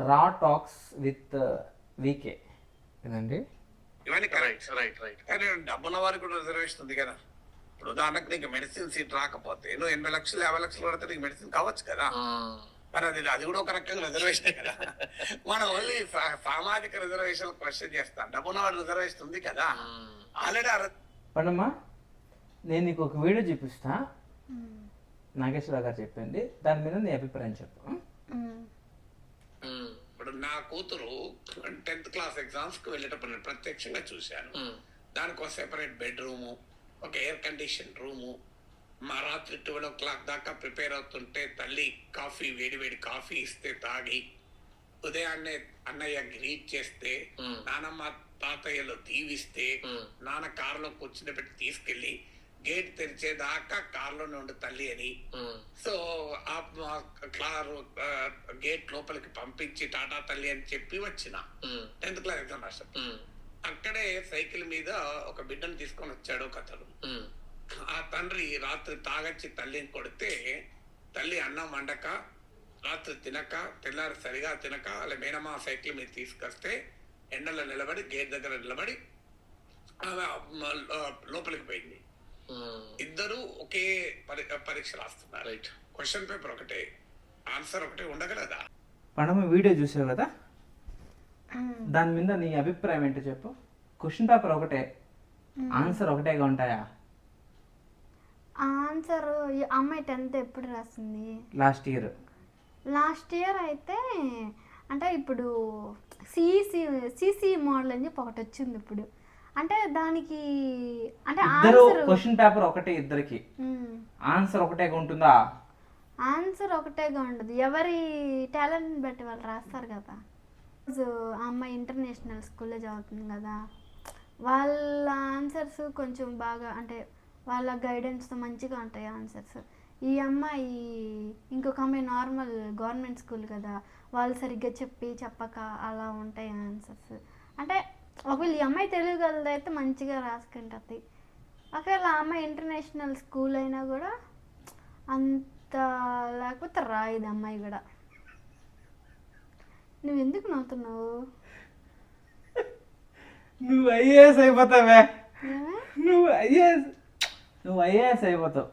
రా talks with వీకే కదండి. ఇవన్నీ కరెక్ట్. కానీ డబ్బున్న వారికి కూడా రిజర్వేషన్ ఉంది కదా. ఇప్పుడు ఉదాహరణకు నీకు మెడిసిన్ సీట్ రాకపోతే నువ్వు 80 లక్షలు 50 లక్షలు పడితే నీకు మెడిసిన్ కావచ్చు కదా. మరి అది కూడా ఒక రకంగా రిజర్వేషన్ కదా. మనం ఓన్లీ సామాజిక రిజర్వేషన్ క్వశ్చన్ చేస్తాం. డబ్బున్న వాడు రిజర్వేషన్ ఉంది కదా ఆల్రెడీ. పండమ్మా, నేను నీకు ఒక వీడియో చూపిస్తా, నాగేశ్వరరావు గారు చెప్పింది, దాని మీద నీ అభిప్రాయం చెప్పు. ఇప్పుడు నా కూతురు 10th క్లాస్ ఎగ్జామ్స్ కి వెళ్ళేటప్పుడు నేను ప్రత్యక్షంగా చూశాను. దానికి ఒక సెపరేట్ బెడ్రూము, ఒక ఎయిర్ కండిషన్ రూము, మా రాత్రి 12 o'clock దాకా ప్రిపేర్ అవుతుంటే తల్లి కాఫీ, వేడి కాఫీ ఇస్తే తాగి, ఉదయాన్నే అన్నయ్య గ్రీట్ చేస్తే, నానమ్మ తాతయ్యలో దీవిస్తే, నాన్న కారులో కూర్చుని పెట్టి తీసుకెళ్లి గేట్ తెరిచేదాకా కారులోనే ఉండు తల్లి అని. సో ఆ కారు గేట్ లోపలికి పంపించి టాటా తల్లి అని చెప్పి వచ్చిన 10th క్లాస్ ఎగ్జామ్ రాష్ట్రం. అక్కడే సైకిల్ మీద ఒక బిడ్డను తీసుకొని వచ్చాడు ఒక అతను. ఆ తండ్రి రాత్రి తాగచ్చి తల్లిని కొడితే తల్లి అన్నం వండక, రాత్రి తినక, తెల్లారి సరిగా తినక, అలా మేనమా సైకిల్ మీద తీసుకొస్తే ఎండలో నిలబడి గేట్ దగ్గర నిలబడి లోపలికి పోయింది. ఇద్దరు ఒకే పరీక్ష రాస్తున్నారు. క్వశ్చన్ పేపర్ ఒకటే, ఆన్సర్ ఒకటే ఉండగలదా? పండమ్మ, వీడియో చూసావు కదా, దాని మీద నీ అభిప్రాయం ఏంటో చెప్పు. క్వశ్చన్ పేపర్ ఒకటే, ఆన్సర్ ఒకటేగా ఉంటాయా? ఆన్సర్ అమ్మాయి 10th ఎప్పుడు రాసింది? లాస్ట్ ఇయర్ అయితే అంటే ఇప్పుడు సిసి మోడల్ అని చెప్పి ఒకటి వచ్చింది ఇప్పుడు. అంటే దానికి అంటే ఇద్దరు క్వశ్చన్ పేపర్ ఒకటే, ఇద్దరికి ఆన్సర్ ఒకటేగా ఉంటుందా? ఆన్సర్ ఒకటేగా ఉండదు, ఎవరి టాలెంట్ బట్టి వాళ్ళు రాస్తారు కదా. ఆ అమ్మాయి ఇంటర్నేషనల్ స్కూల్లో చదువుతుంది కదా, వాళ్ళ ఆన్సర్స్ కొంచెం బాగా అంటే వాళ్ళ గైడెన్స్తో మంచిగా ఉంటాయి ఆన్సర్స్. ఈ అమ్మాయి ఇంకొక అమ్మాయి నార్మల్ గవర్నమెంట్ స్కూల్ కదా, వాళ్ళు సరిగ్గా చెప్పక అలా ఉంటాయి ఆన్సర్స్. అంటే ఒకవేళ ఈ అమ్మాయి తెలియగలదైతే మంచిగా రాసుకుంటుంది. ఒకవేళ ఆ అమ్మాయి ఇంటర్నేషనల్ స్కూల్ అయినా కూడా అంత లేకపోతే రాయదు అమ్మాయి కూడా. నువ్వు ఎందుకు నవ్వుతున్నావు? నువ్వు ఐఏఎస్ అయిపోతావే, నువ్వు ఐఏఎస్ అయిపోతావు.